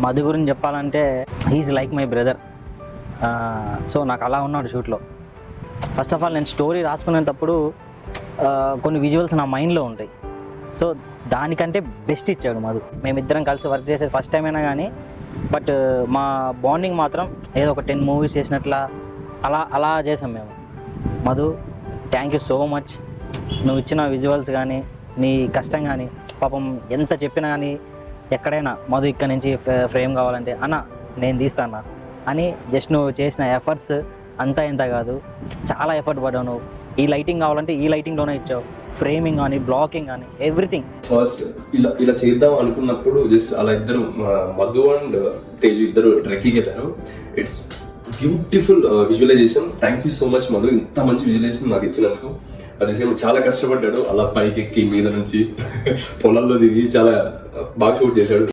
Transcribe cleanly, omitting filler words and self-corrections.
మధు గురించి చెప్పాలంటే he's like my brother. So నాకు అలా ఉన్నాడు షూట్లో. ఫస్ట్ ఆఫ్ ఆల్ నేను స్టోరీ రాసుకునేటప్పుడు కొన్ని విజువల్స్ నా మైండ్లో ఉంటాయి. సో దానికంటే బెస్ట్ ఇచ్చాడు మధు. మేమిద్దరం కలిసి వర్క్ చేసేది ఫస్ట్ టైం అయినా కానీ బట్ మా బాండింగ్ మాత్రం ఏదో ఒక 10 మూవీస్ చేసినట్లా అలా చేసాం మేము. Madhu, thank you so much. నువ్వు ఇచ్చిన విజువల్స్ కానీ నీ కష్టం కానీ పాపం ఎంత చెప్పినా కానీ ఎక్కడైనా మధు ఇక్కడ నుంచి ఫ్రేమ్ కావాలంటే అన్న నేను తీస్తాను అని జస్ట్ నువ్వు చేసిన ఎఫర్ట్స్ అంతా ఇంత కాదు, చాలా ఎఫర్ట్ పడ్డావు. నువ్వు ఈ లైటింగ్ కావాలంటే ఈ లైటింగ్లోనే ఇచ్చావు, ఫ్రేమింగ్ కానీ బ్లాకింగ్ కానీ ఎవ్రీథింగ్. ఫస్ట్ ఇలా చేద్దాం అనుకున్నప్పుడు జస్ట్ అలా ఇద్దరు మధు అండ్ తేజు ఇద్దరు ట్రెక్కింగ్ వెళ్ళారు. It's beautiful visualisation. Thank you so much Madhu, ఇంత మంచి విజువలైజేషన్ నాకు ఇచ్చినందుకు. అదే సేమ్ చాలా కష్టపడ్డాడు, అలా పైకి ఎక్కి మీద నుంచి పొలాల్లో దిగి చాలా బాగా షూట్ చేశాడు.